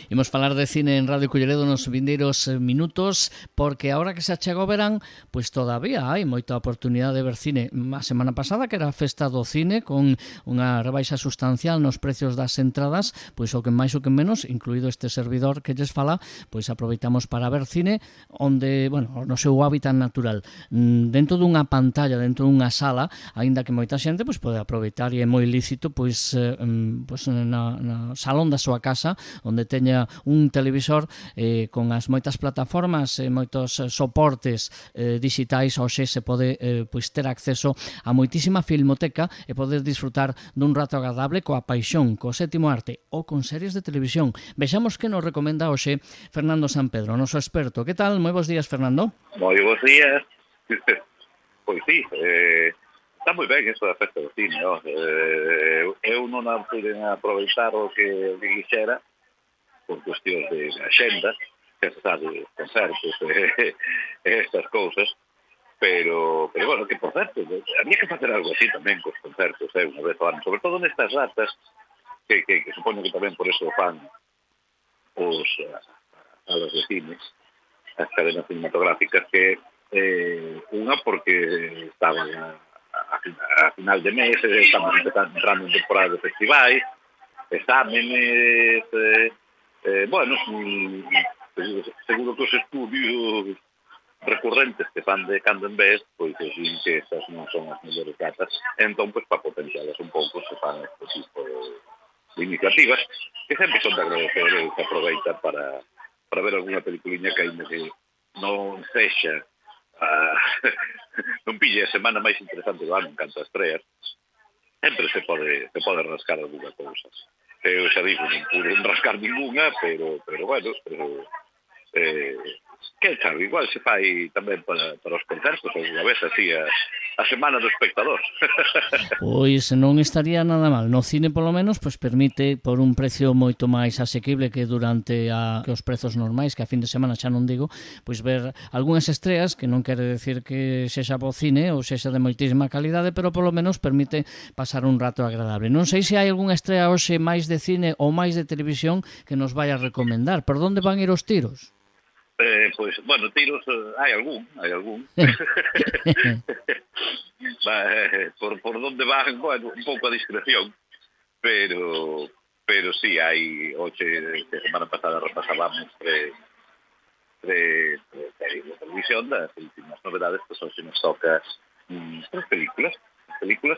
Imos falar de cine en Radio Culleredo nos vindeiros minutos, porque agora que se achega o verán, pois todavía hai moita oportunidade de ver cine. A semana pasada, que era a festa do cine, con unha rebaixa sustancial nos precios das entradas, pois o que máis o que menos, incluído este servidor que lles fala, pois aproveitamos para ver cine onde, bueno, no seu hábitat natural, dentro dunha pantalla, dentro dunha sala, aínda que moita xente pois pode aproveitar e é moi lícito pois na salón da súa casa, onde teña un televisor con as moitas plataformas e moitos soportes digitais. Hoxe se pode pois ter acceso a moitísima filmoteca e poder disfrutar dun rato agradable coa paixón, co sétimo arte ou con series de televisión. Vexamos que nos recomenda hoxe Fernando Sampedro, noso experto. Que tal? Moi bons días, Fernando. Moi bons días. Pois sí, está moi ben eso da festa do cine, no? Eu non a pude aproveitar o que quixera por cuestións de axenda, que se sabe, concertos e estas cousas, pero bueno, que por certo, había que facer algo así tamén cos concertos, unha vez ao ano, sobre todo nestas datas, que supoño que tamén por eso fan os salas de cine, as cadenas cinematográficas, que unha porque estaban a final de mes, estamos entrando en temporada de festivais, exámenes, bueno, seguro que os estudios recurrentes que fan de cando en vez, pois din que estas non son as mellores datas, entón, pois, para potencialas un pouco, se fan este tipo de iniciativas, que sempre son de agradecer e se aproveita para ver alguna peliculiña que ainda que non sexa non pille a semana máis interesante do ano en canto a estreas, sempre se pode rascar alguna cousa. Eu xa digo, non pude rascar ninguna, pero bueno, que sabe, igual se fai tamén para os concertos, alguna vez así a semana do espectador. Pois non estaría nada mal. No cine, polo menos, pois permite por un precio moito máis asequible que durante que os prezos normais, que a fin de semana xa non digo, pois ver algunhas estreas, que non quere decir que sexa bo cine ou sexa de moitísima calidade, pero polo menos permite pasar un rato agradable. Non sei se hai algunha estrea hoxe máis de cine ou máis de televisión que nos vai a recomendar. Por onde van ir os tiros? Pois, bueno, tiros hai algún. Por donde van, bueno, un pouco a discreción, pero sí, hai hoxe, que semana pasada repasábamos de televisión das últimas novedades, pues hoxe nos toca tres películas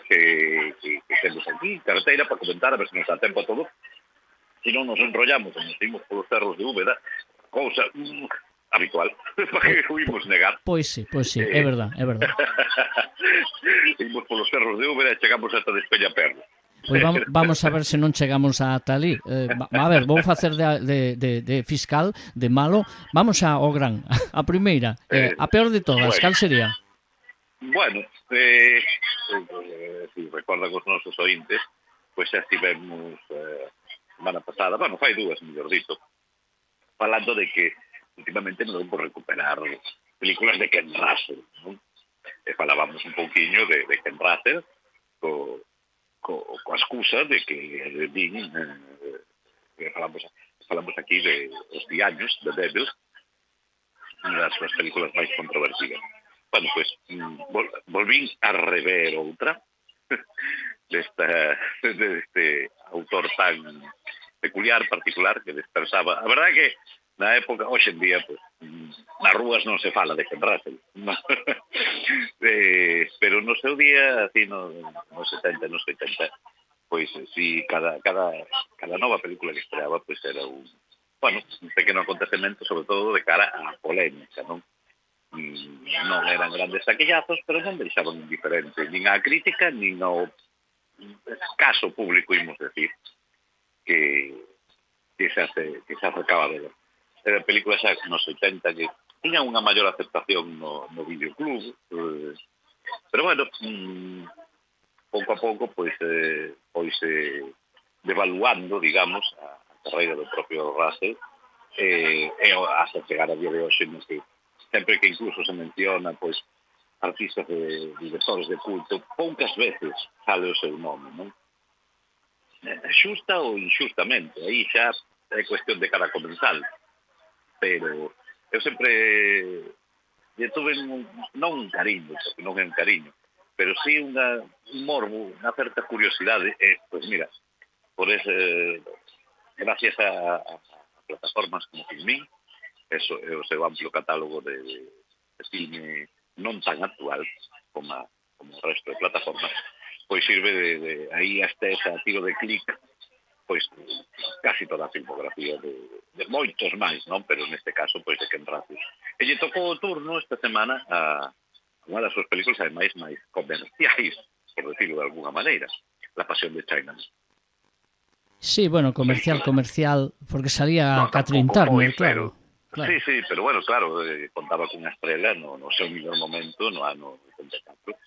que temos aquí, carreteira, para comentar, a ver se nos dá tempo a todo, se non nos enrollamos e nos imos polos cerros de Úbeda, cousa habitual, para que fuimos negar. Pois sí, é verdad. Imos polos cerros de Úbeda e chegamos ata de Peñaperro. Pois vamos a ver se non chegamos ata ali. A ver, vou facer de fiscal, de malo. Vamos ao gran. A primeira, a peor de todas, bueno, cal sería? Bueno, si recordan os nosos ointes, pois xa estivemos semana pasada, bueno, fai dúas, mellor dito, falando de que últimamente non por recuperar películas de Ken Russell, non? E falábamos un pouquiño de Ken Russell coa excusa de que din falamos aquí de Os Diaños, de Devil, unha das súas películas máis controvertidas. Bueno, pois, volvín a rever outra deste autor tan peculiar, particular, que despersaba. A verdade que na época, hoxe en día, pues, nas rúas non se fala de Ken Russell, no? Pero no seu día, así nos 70, nos 80, pois si cada nova película que estreaba, pois era un pequeno acontecemento, sobre todo de cara á polémica, non? Non eran grandes taquillazos, pero non deixaban indiferente nin á crítica, nin ao caso público, imos decir, que se acercaba de ver. Era película xa nos 80 que tiña unha maior aceptación no videoclub, pero bueno, pouco a pouco pois devaluando, digamos, a carreira do propio Russell, e hasta chegar a día de hoxe, no que sempre que incluso se menciona pois artistas de directores de culto, poucas veces sale o seu nome, non? Xusta ou inxustamente, aí xa é cuestión de cada comensal, pero eu sempre lle tuve non un cariño, porque non é un cariño, pero sí un morbo, unha certa curiosidade, pois mira, por ese, gracias a plataformas como Filmin, eso é o seu amplo catálogo de cine non tan actual como o resto de plataformas, pois sirve de aí hasta esa tiro de clic, pois casi toda a filmografía de moitos máis, non? Pero neste caso, pois de Ken Ratzius. E lle tocou o turno esta semana a unha das súas películas, ademais, máis comerciais, por decirlo de alguna maneira, La Pasión de China. Sí, bueno, comercial, porque salía Catherine Turner, claro. Sí, pero bueno, claro, contaba con unha estrela no seu mellor momento, no ano 84,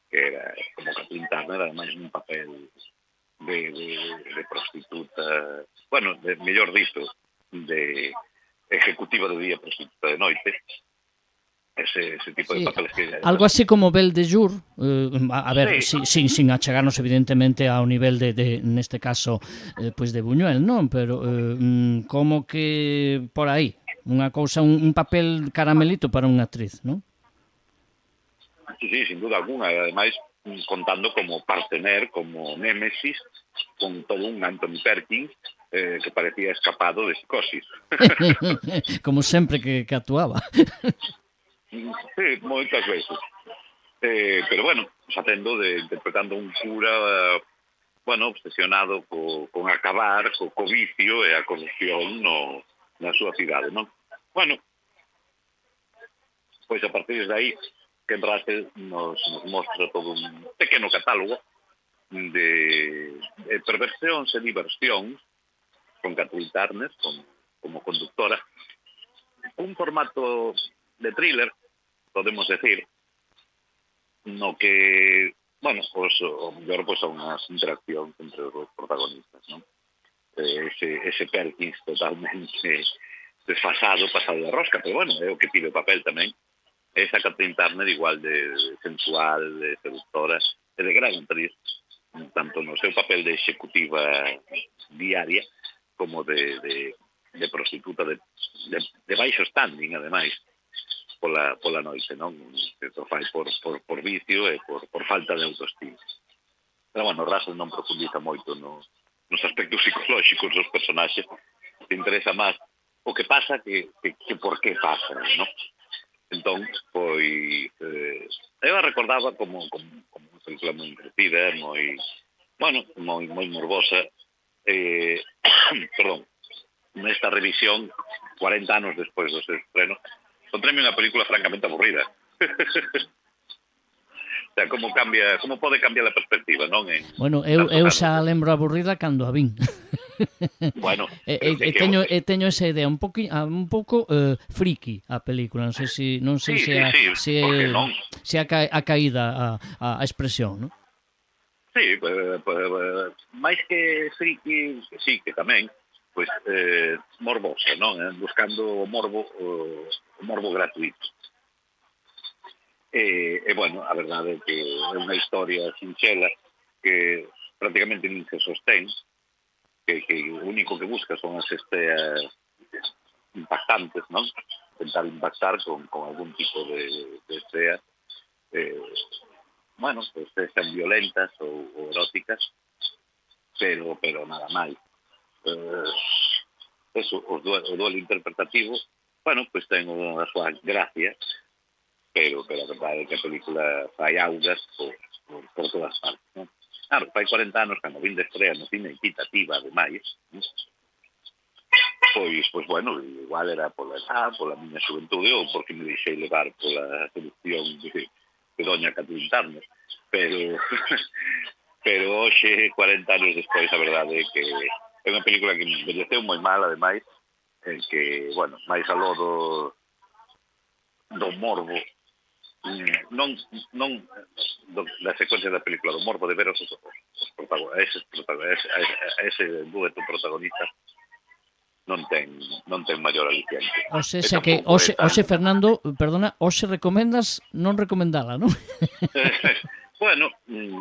que era como Catherine Turner, ademais un papel de prostituta, bueno, mellor dito, de ejecutiva de día, prostituta de noite, ese tipo de papeles que... Algo así como Belle de Jour, a ver, sin achegarnos evidentemente ao nivel de neste caso, pois de Buñuel, non? Pero como que por aí, unha cousa, un papel caramelito para unha actriz, non? Sí, sin duda alguna, ademais contando como partener, como némesis, con todo un Anthony Perkins que parecía escapado de Psicosis. Como sempre que actuaba. Sí, moitas veces. Pero bueno, interpretando un cura, bueno, obsesionado con acabar co vicio e a corrupción na súa cidade, non? Bueno, pois a partir de aí, Ken Russell nos mostra todo un pequeno catálogo de perversións e diversións con Catherine Turner como conductora, un formato de thriller, podemos decir, no que, bueno, o mellor son as interaccións entre os protagonistas, non? Ese Perkins totalmente desfasado, pasado de rosca, pero bueno, é o que pide o papel tamén. Esa Catherine Turner igual de sensual, de seductora, e de gran actriz, tanto no seu papel de executiva diaria como de prostituta de baixo standing, ademais, pola noite, non? Que o fai por vicio e por falta de autoestima. Pero, bueno, Russell non profundiza moito nos aspectos psicolóxicos dos personaxes, te interesa máis o que pasa que por que pasa, non? Entón, pois, eu a recordaba como unha película moi entretida, moi morbosa, perdón, nesta revisión, 40 anos despois do seu estreno, encontreme unha película francamente aburrida. O sea, como pode cambiar a perspectiva, non? Bueno, eu xa lembro aburrida cando a vin. Bueno, teño esa idea un pouco friki a película, non sei se a caída a expresión, non? Sí, máis que friki, sí, que tamén, pois morbosa, non? Buscando o morbo gratuito. E bueno, a verdade é que é unha historia sinxela que prácticamente nin se sostén, que o único que busca son as esteas impactantes, non? Tentar impactar con algún tipo de estea, bueno, pues sean violentas ou eróticas, pero nada máis. Eso, o duelo interpretativo, bueno, pues ten a súa gracia, pero a verdade é que a película fai augas por todas partes, non? Claro, fai 40 anos, cando vin de estrea no cine equitativa, ademais, pois, bueno, igual era pola miña xuventude ou porque me deixei levar pola seducción de doña Catherine Turner, pero hoxe, 40 anos despois, a verdade é que é unha película que me envelleceu moi mal, ademais, que, bueno, máis aló do morbo, non da secuencia da película, do morbo de ver a ese dueto protagonista, non ten maior aliciente. O sea que hoxe Fernando, perdona, hoxe recomendas non recomendala, non? Bueno,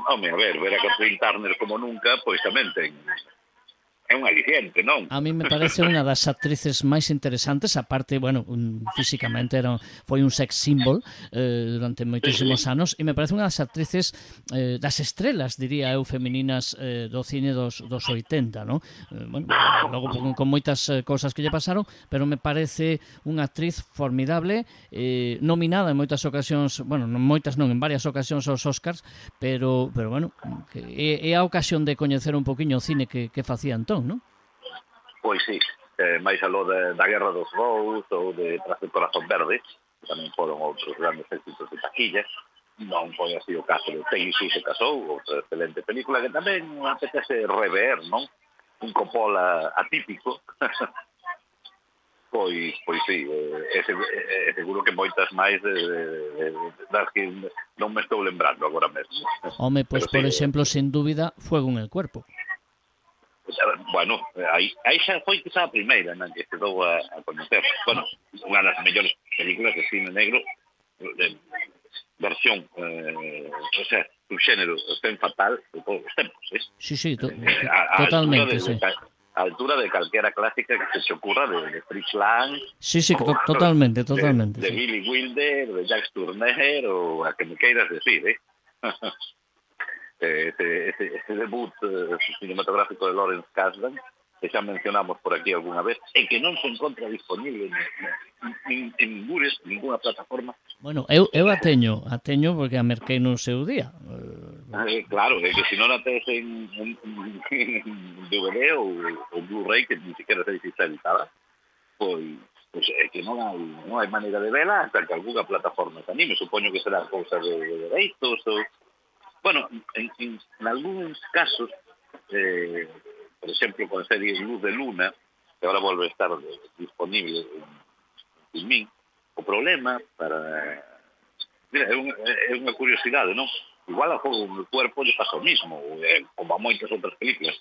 home, a ver a Catherine Turner como nunca, pois tamén ten é un aliciente, non? A mí me parece unha das actrices máis interesantes, aparte, bueno, físicamente foi un sex symbol durante moitísimos anos, e me parece unha das actrices das estrelas, diría eu, femininas do cine dos 80, non? Bueno, logo con moitas cousas que lle pasaron, pero me parece unha actriz formidable, nominada en moitas ocasións, bueno, non moitas non, en varias ocasións aos Oscars, pero bueno, é a ocasión de coñecer un poquinho o cine que facía entón, non? Pois sí, máis aló da Guerra dos Rous ou de Tras do Corazón Verde, que tamén foron outros grandes éxitos de taquilla. Non foi así o caso de Peggy Sue se casou, outra excelente película que tamén apetece rever, non? Un Coppola atípico. Pois sí, seguro que moitas máis das que non me estou lembrando agora mesmo. Home, pois, por exemplo, sin dúbida, Fuego en el cuerpo. Bueno, aí xa foi quizá a primeira na que se dou a conocer. Bueno, unha das mellores películas de cine negro, de versión, o sea, un xénero ten fatal de todos os tempos, Sí, totalmente, sí. A altura de calquera clásica que se ocurra de Fritz Lang. Sí, totalmente. De Billy Wilder, de Jacques Tourneur, ou a que me queiras decir, ese debut cinematográfico de Lawrence Kasdan, que xa mencionamos por aquí alguna vez, e que non se encontra disponible en ninguna plataforma. Bueno, eu a teño porque a merquei no seu día. Claro, é que se non a tes en DVD ou Blu-ray, que ni siquiera sei se está editada, pois é que non hai maneira de vela hasta que alguna plataforma se anime. Supoño que será cousa de dereitos ou... Bueno, en algúns casos, por exemplo, con a serie Luz de Luna, que ahora volve a estar disponible en Filmin, o problema para... Mira, é unha curiosidade, non? Igual a Fuego en el cuerpo lle pasa o mismo, como a moitas outras películas,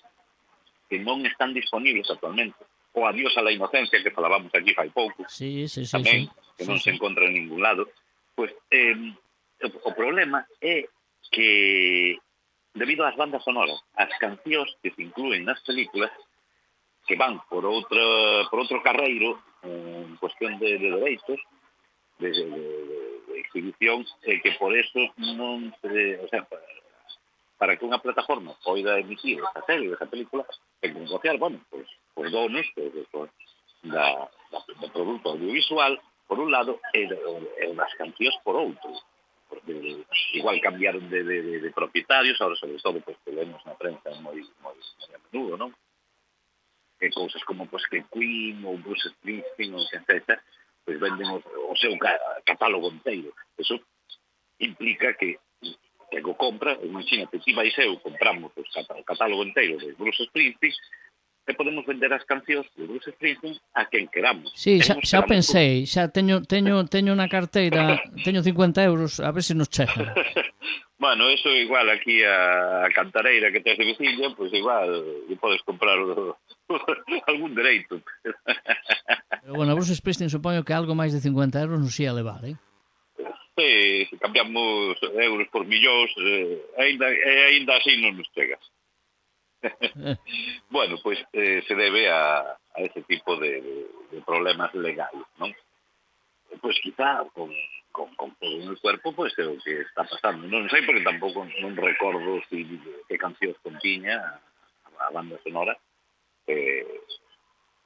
que non están disponibles actualmente. O Adiós a la inocencia, que falábamos aquí fai pouco, tamén, que non se encontra en ningún lado. Pois, o problema é que, debido ás bandas sonoras, as cancións que se inclúen nas películas, que van por outro carreiro, en cuestión de dereitos, de exhibición, que por eso non se... O sea, para que unha plataforma poida emitir esa serie, esa película, ten que negociar, bueno, os donos do produto audiovisual, por un lado, e das cancións por outro. Porque igual cambiaron de propietarios, ahora sobre todo, pues, que lemos na prensa moi a menudo, non? Que cousas como, pues, que Queen ou Bruce Springsteen ou etc., pues venden o seu catálogo inteiro. Eso implica que o compra, imagínate, ti vais eu, compramos o catálogo inteiro de Bruce Springsteen, e podemos vender as cancións de Bruce Springsteen a quen queramos. Sí, xa pensei, xa teño na carteira, teño 50 euros, a ver se nos chega. Bueno, eso igual aquí a cantareira que tes de veciña, pois igual podes comprar algún dereito. Pero bueno, a Bruce Springsteen supoño que algo máis de 50 euros nos ia levar, Sí, se cambiamos euros por millóns, ainda así non nos chega. Bueno, pois se debe a ese tipo de problemas legais, non? Pois quizá con el cuerpo, pois é o que está pasando. Non sei, porque tampouco non recordo que cancións contiña a banda sonora.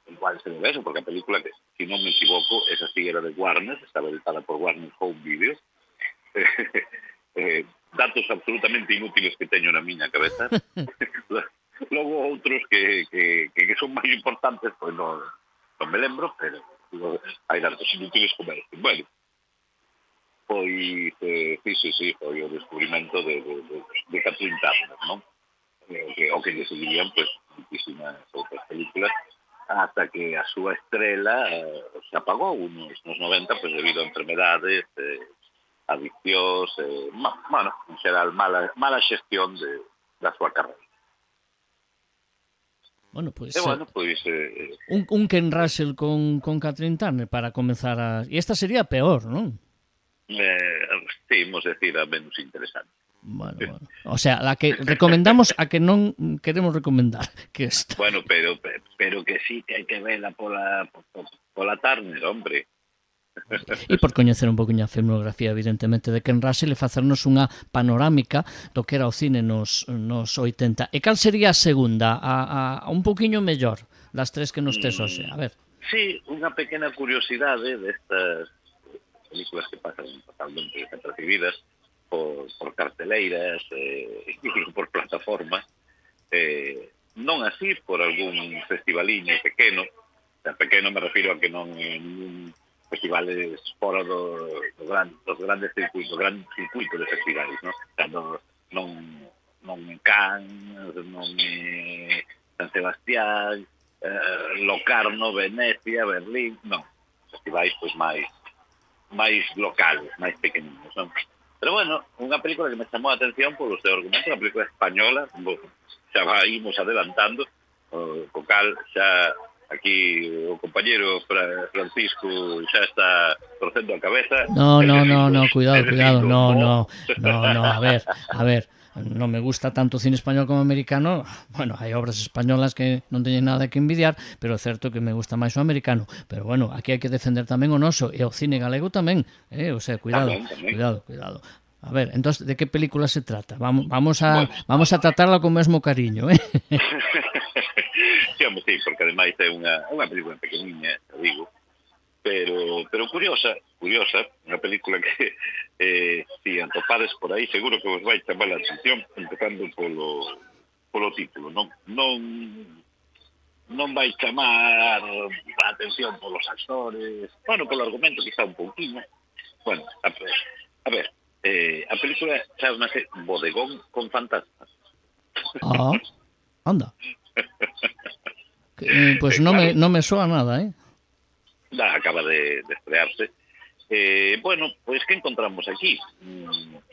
Igual se debe eso, porque a película, que, si non me equivoco, esa sí era de Warner, estaba editada por Warner Home Video. Datos absolutamente inútiles que teño na miña cabeza. Logo outros que son máis importantes, pois non me lembro, pero hai datos inútiles como este. Bueno, pois sí, foi o descubrimento de Kathleen Turner, non? O que lle seguirían, pois, muchísimas outras películas, hasta que a súa estrela se apagou nos 90, pois debido a enfermedades, adiccións, bueno, en xeral, mala xestión da súa carreira. Bueno, pois un Ken Russell con Kathleen Turner para comenzar a... E esta sería peor, non? Sí, imos decir, a menos interesante. Bueno. O sea, la que recomendamos a que non queremos recomendar, que esta. Bueno, pero que sí que hai que verla pola tarde, hombre. E por coñecer un poquinho a filmografía, evidentemente, de Ken Russell e facernos unha panorámica do que era o cine nos 80. E cal sería a segunda, a un poquinho mellor, das tres que nos tes hoxe? A ver. Sí, unha pequena curiosidade destas películas que pasan totalmente desapercibidas por carteleiras incluso por plataformas, non así por algún festivaliño pequeno. O sea, pequeno me refiro a que non en festivales fora dos grandes circuitos, gran circuito de festivales, ¿no? O sea, non en Cannes, non en San Sebastián, Locarno, Venecia, Berlín, non. Festivais pois máis locales, máis pequeninos, non? Pero bueno, unha película que me chamou a atención polo seu argumento, unha película española, xa imos adelantando, co cal xa aquí o compañero Francisco xa está torcendo a cabeza. No, cuidado, no, a ver, non me gusta tanto o cine español como americano. Bueno, hai obras españolas que non teñen nada que envidiar, pero é certo que me gusta máis o americano. Pero bueno, aquí hai que defender tamén o noso, e o cine galego tamén, o sea, cuidado, tamén. cuidado. A ver, entonces, de que película se trata? Vamos a tratarla con mesmo cariño, Sí, hombre, sí, porque ademais é unha película pequeniña, digo, pero curiosa, unha película que si atopades por aí seguro que vos vai chamar a atención, empezando polo título, non vai chamar a atención polos actores, bueno, polo argumento quizá un pouquinho. Bueno, a ver, a película chamase Bodegón con fantasmas. Anda. Pues claro, no me soa nada, acaba de estrearse. Bueno, pues que encontramos aquí?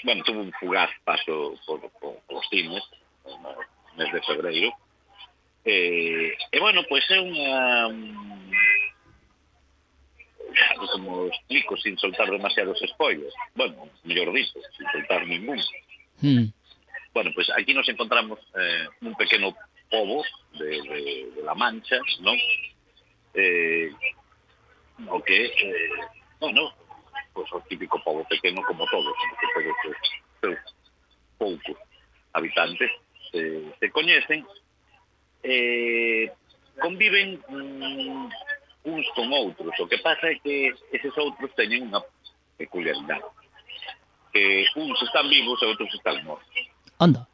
Bueno, tuvo un fugaz paso por os cines no mes de febreiro. Bueno, pues é unha... como explico sin soltar demasiados spoilers. Bueno, mellor dito, sin soltar ningún. Bueno, pues aquí nos encontramos un pequeno pobo de La Mancha, ¿no? O que, bueno, pues o típico pobo pequeno como todos, que todos os poucos habitantes se coñecen, conviven uns con outros. O que pasa é que eses outros teñen unha peculiaridade, que uns están vivos e outros están mortos. Anda.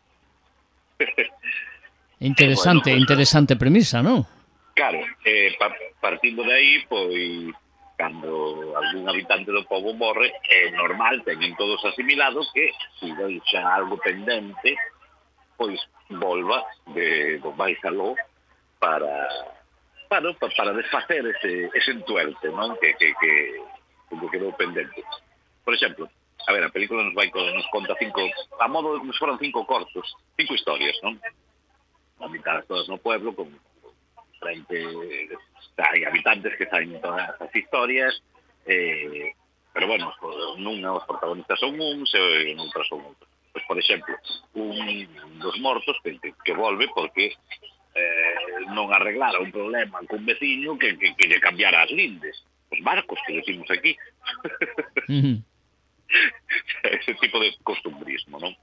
Interesante premisa, non? Claro, partindo de aí, pois, cando algún habitante do pobo morre, é normal, teñen todos asimilados que, se deixa algo pendente, pois volva do máis aló para desfacer ese entuerte, non? Que quedou pendente. Por exemplo, a ver, a película nos conta a modo como se foran 5 cortos, 5 historias, non? Habitadas todas no pueblo, con frente, hai habitantes que saben todas as historias, pero bueno, nunha os protagonistas son uns e noutras son outros. Pois, por exemplo, un dos mortos que volve porque non arreglara un problema cun veciño que lle cambiara as lindes, os barcos que decimos aquí. Ese tipo de costumbrismo, non?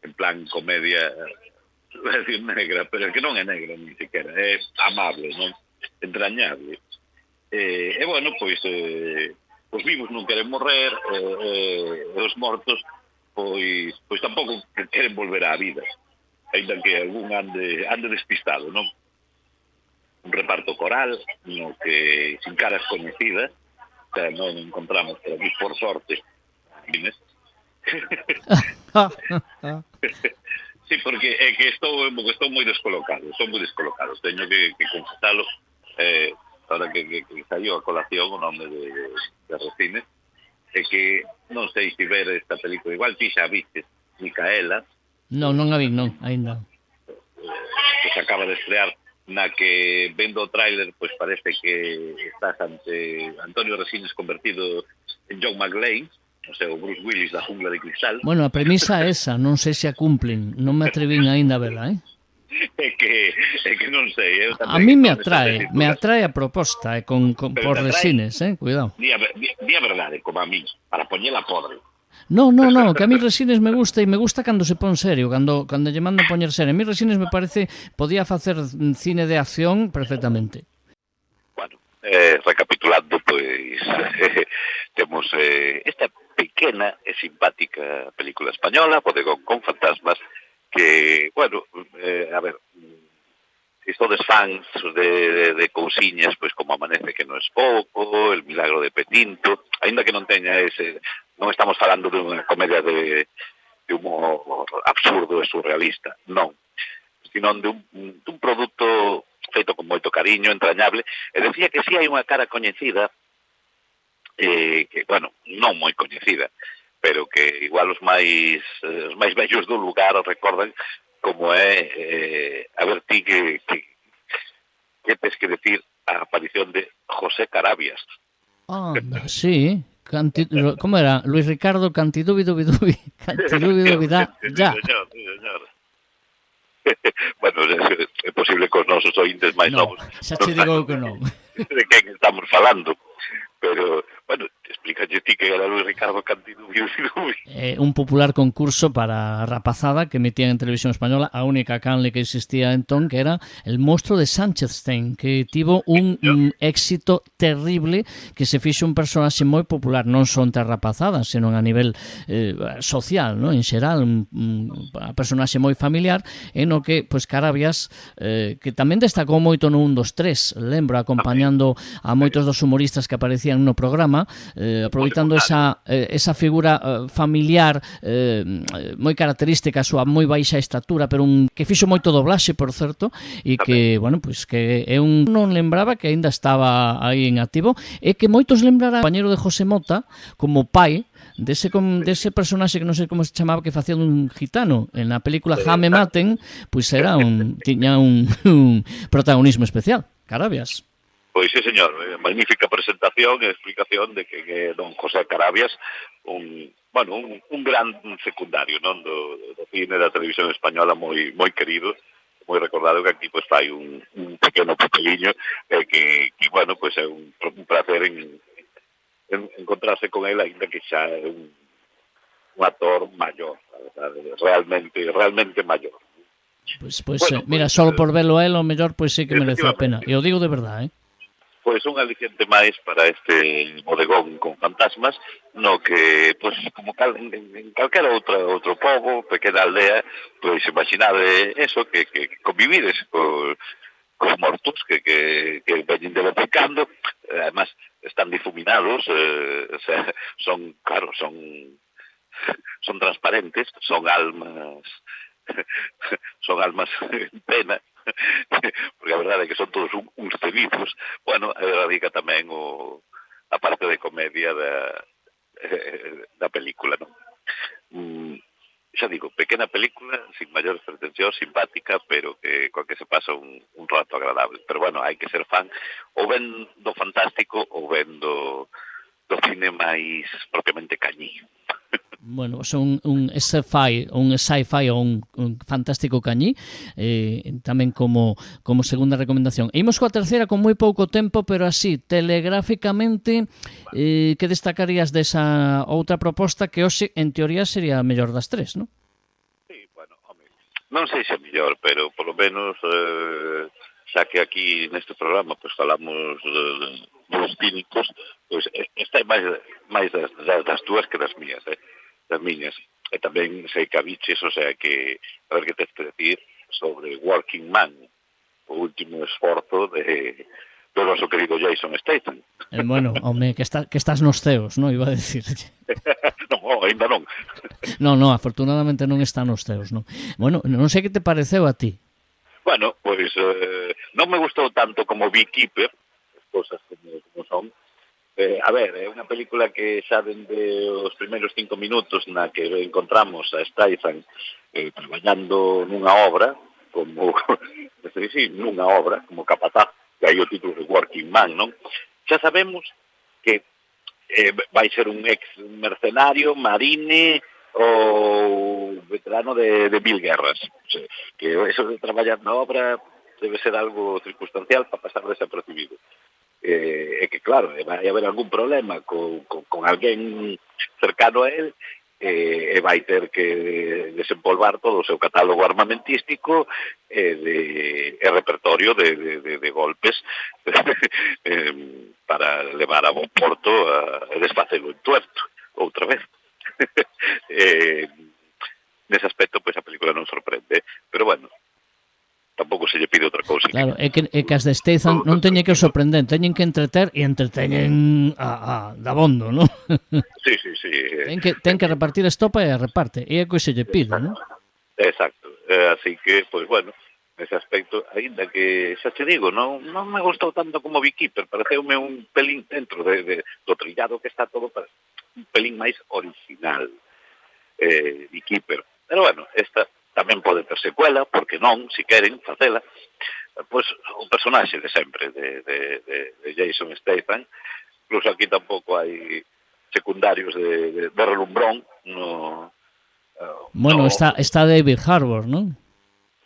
En plan comedia, voy a decir negra, pero é que non é negra ni siquiera, é amable, non? Entrañable. E bueno, pois os vivos non queren morrer, os mortos pois tampouco queren volver á vida, ainda que algún ande despistado, non? Un reparto coral no que sin caras coñecidas, o sea, non encontramos por aquí, por sorte, sí, porque é que estou moi descolocado, teño que confesalo, ahora que saiu a colación o nome de Resines, é que non sei se ver esta película, igual ti xa viste Micaela. Non a vi, non, ainda. Que se acaba de estrear, na que vendo o tráiler, pois parece que estás ante Antonio Resines convertido en John McClane, o sea, o Bruce Willis da Jungla de Cristal. Bueno, a premisa é esa, non sei se a cumplen, non me atrevín aínda a vela, É que non sei, eu A tamén mí me con estas tesituras. atrae a proposta, Pero por te atrae, Resines, cuidado. di a verdade, como a mí, para poñela podre. No, que a mí Resines me gusta e me gusta cando se pon serio, cando lle mando poñer serio. A mí Resines me parece podía facer cine de acción perfectamente. Bueno, recapitulando, pois temos esta pequena e simpática película española, Bodegón con fantasmas, que, bueno, a ver, si sodes fans de cousiñas, pois como Amanece que non es pouco, El milagro de Petinto, aínda que non teña ese, non estamos falando dunha comedia de humor absurdo e surrealista, non, sino dun produto feito con moito cariño, entrañable, e decía que si hai unha cara coñecida, que, bueno, non moi coñecida, pero que igual os máis vellos do lugar recordan como é, a ver ti que tes que decir a aparición de José Carabias. Sí, como era? Luis Ricardo Cantidubidubidubi, Cantidubidubidá, ya. Sí, señor. Bueno, é posible que os nosos ointes máis novos xa che digo que non. De quen estamos falando, pero, bueno, explícalle ti que era Luis Ricardo Cantidubidubi. Un popular concurso para rapazada que metían en televisión española, a única canle que existía entón, que era El monstruo de Sánchez-Stein, que tivo un éxito terrible, que se fixo un personaxe moi popular, non só entre a rapazada, senón a nivel social, ¿no? En xeral, un personaxe moi familiar, en o que, pois, Carabias, que tamén destacou moito no 1, 2, 3, lembro, acompañando a moitos dos humoristas que aparecían no programa, aproveitando esa figura familiar moi característica, a súa moi baixa estatura, pero que fixo moito doblaxe, por certo, e que, bueno, pois que é non lembraba que aínda estaba aí en activo, e que moitos lembrarán o compañero de José Mota como pai dese personaxe que non sei como se chamaba, que facía un gitano en a película Jame Maten, pois tiña un protagonismo especial, Carabias. Pois sí, señor, magnífica presentación e explicación de que don José Carabias, un gran secundario, non, do cine da televisión española moi querido, moi recordado, que aquí pois fai un pequeno papeliño que bueno, pois é un placer en encontrarse con ele, ainda que xa é un actor maior, realmente maior. Pois bueno, mira, solo por verlo a él, o mellor, pois sí que merece a pena. E o digo de verdade, Pois un aliciente máis para este bodegón con fantasmas, no que, pois, como en calquera outro pobo, pequena aldea, pois imaginade eso, que convivides cos mortos que veñen de pecando, además están difuminados, o sea, son transparentes, son almas en pena, porque a verdade é que son todos uns cenizos. Bueno, radica tamén a parte de comedia da película, non? Xa digo, pequena película, sin maiores pretensións, simpática, pero coa que se pasa un rato agradable. Pero bueno, hai que ser fan ou ben do fantástico ou ben do cine máis propiamente cañí. Bueno, son un sci-fi ou un fantástico cañí, tamén como segunda recomendación. E imos coa terceira con moi pouco tempo, pero así, telegráficamente, que destacarías desa outra proposta que hoxe, en teoría, sería a mellor das tres, non? Sí, bueno, home, non sei se é mellor, pero polo menos, xa que aquí neste programa pues falamos dos cínicos, pois esta é máis das túas que das mías, das miñas, e tamén sei que aviches, o sea que a ver que tens que decir sobre Working Man, o último esforzo do noso querido Jason Statham. Bueno, home, que estás nos ceos, non? Iba a decir. Non, ainda non. Non, afortunadamente non está nos ceos, non? Bueno, non sei que te pareceu a ti. Bueno, pois non me gustou tanto como Beekeeper, as cousas como son. A ver, é unha película que xa dende os primeiros 5 minutos na que encontramos a Statham traballando nunha obra, como capataz, que hai o título de Working Man, non? Xa sabemos que vai ser un ex mercenario, marine ou veterano de 1000 guerras. O sea, que eso de traballar na obra debe ser algo circunstancial para pasar desapercibido. É que, claro, vai haber algún problema con alguén cercano a él, e vai ter que desempolvar todo o seu catálogo armamentístico e repertorio de golpes para levar a bon porto e desfacelo en tuerto outra vez. Nese aspecto, pois, a película non sorprende, pero bueno, tampouco se lle pide outra cousa. Claro, é que as de Statham non teñen que sorprender, teñen que entreter e entreteñen a dabondo, non? Sí. Ten que repartir estopa e reparte, e é que se lle pide, non? Exacto, así que, pois, bueno, nese aspecto, aínda que, xa te digo, non me gustou tanto como Beekeeper, pareceume un pelín dentro do trillado que está todo, un pelín máis original, Beekeeper. Pero, bueno, esta tamén pode ter secuela, porque non, se queren facela, pois o personaxe de sempre de Jason Statham, incluso aquí tampouco hai secundarios de relumbrón bueno, está David Harbour, non?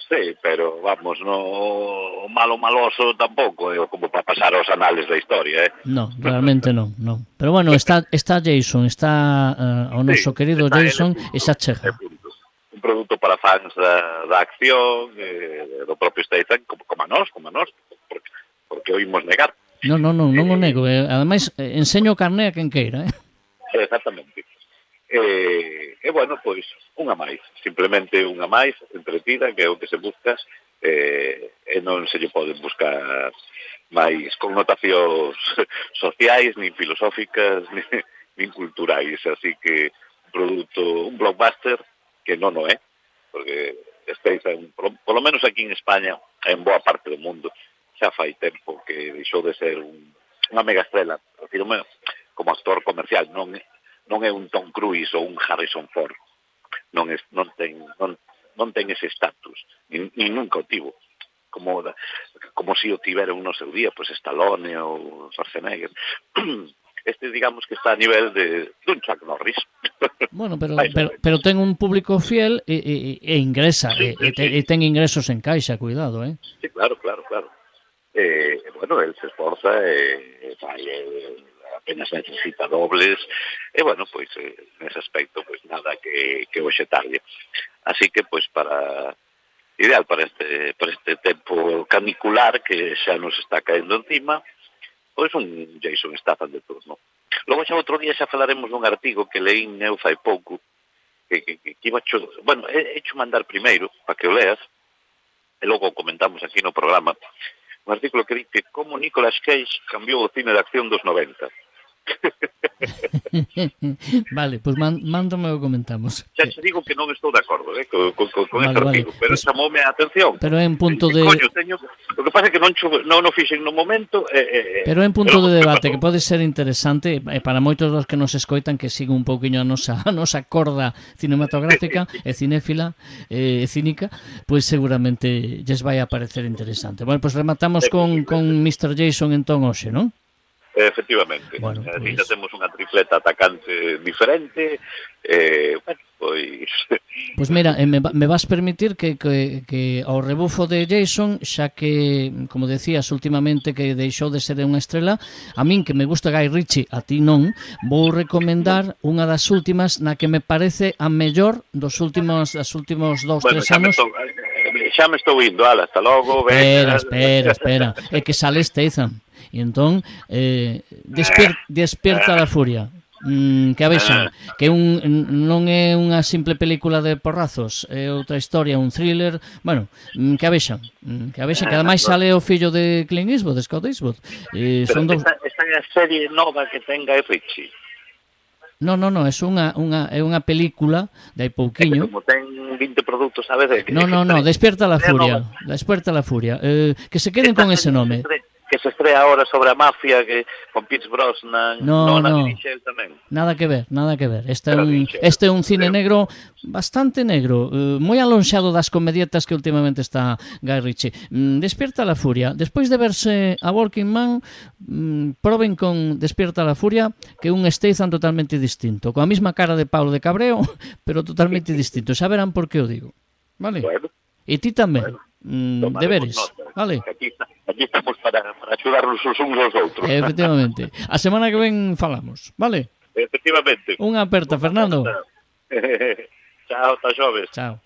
Sí, pero vamos, no maloso tampouco, como para pasar aos anales da historia, No, realmente non. Pero bueno, está Jason, está o noso querido Jason, e xa chega. Un produto para fans da acción, do propio Statham, como a nós, porque oímos negar. Non o nego, ademais enseño o carné a quen queira, Exactamente. E bueno, pois, unha máis, simplemente unha máis, entretida, que é o que se busca, e non se lle poden buscar máis connotacións sociais, nin filosóficas, nin culturais, así que un blockbuster que non o é, porque Statham, polo menos aquí en España, en boa parte do mundo, xa fai tempo que deixou de ser unha mega estrela, refírome como actor comercial, non é un Tom Cruise ou un Harrison Ford, non ten ese estatus, nin nunca o tivo, como si o tiveron no seu día, pois Stallone ou Schwarzenegger. Este, digamos que está a nivel dun Chuck Norris. Bueno, pero ten un público fiel e ingresa, e ten ingresos en caixa, cuidado, Sí, claro. Bueno, él se esforza e apenas necesita dobles, e bueno, pois, nese aspecto, pois nada que oxetarlle. Así que, pois, ideal para este tempo canicular que xa nos está caendo encima, pois un Jason Statham de turno. Logo xa outro día xa falaremos dun artigo que leín eu fai pouco, que iba bueno, hecho mandar primeiro, para que o leas, e logo comentamos aquí no programa, un artículo que di que como Nicolas Cage cambiou o cine de acción dos 90. Vale, pois mándame o comentamos. Xa te digo que non estou de acordo con ese artigo, pero chamoume a atención. Pero en punto de... Coño, o que pasa é que non o fixen no momento... Pero en punto de debate que pode ser interesante para moitos dos que nos escoitan, que siguen un pouquiño a nosa corda cinematográfica e cinéfila e cínica, pois seguramente lles vai a parecer interesante. Bueno, pois rematamos con Mr. Jason entón hoxe, non? Efectivamente. Bueno, así xa temos unha tripleta atacante diferente, bueno, pois... Pois mira, me vas permitir que ao rebufo de Jason, xa que, como decías últimamente, que deixou de ser unha estrela, a min que me gusta Guy Ritchie, a ti non, vou recomendar unha das últimas na que me parece a mellor das últimos 2-3 anos. Xa me estou indo, hasta logo. Espera, é que sale Statham. E entón, despierta la furia. Que a vexan, que non é unha simple película de porrazos, é outra historia, un thriller, bueno, que a vexan, que ademais sale o fillo de Clint Eastwood, de Scott Eastwood. Son dos... Esta é a serie nova que ten Guy Ritchie. No, é unha película de hai pouquiño. Como ten 20 produtos, sabes? No, Despierta la furia. Que se queden con ese nome. Que se estrea ahora sobre a mafia que con Pierce Brosnan, No. dirixe el tamén. Nada que ver. Este Pero dirixe, é un cine creo. negro bastante negro, moi alonxado das comedietas que últimamente está Guy Ritchie. Despierta la furia. Despois de verse a Working Man, proben con Despierta la furia, que é un Statham totalmente distinto, coa mesma cara de Paulo de Cabreo, pero totalmente distinto. Xa verán por que o digo. Vale? Bueno, E ti tamén. Deberes. nota. Vale? Aquí estamos para axudarnos os uns aos outros. Efectivamente. A semana que ven falamos. Vale? Efectivamente. Unha aperta, Fernando. Chao, hasta xoves. Chao.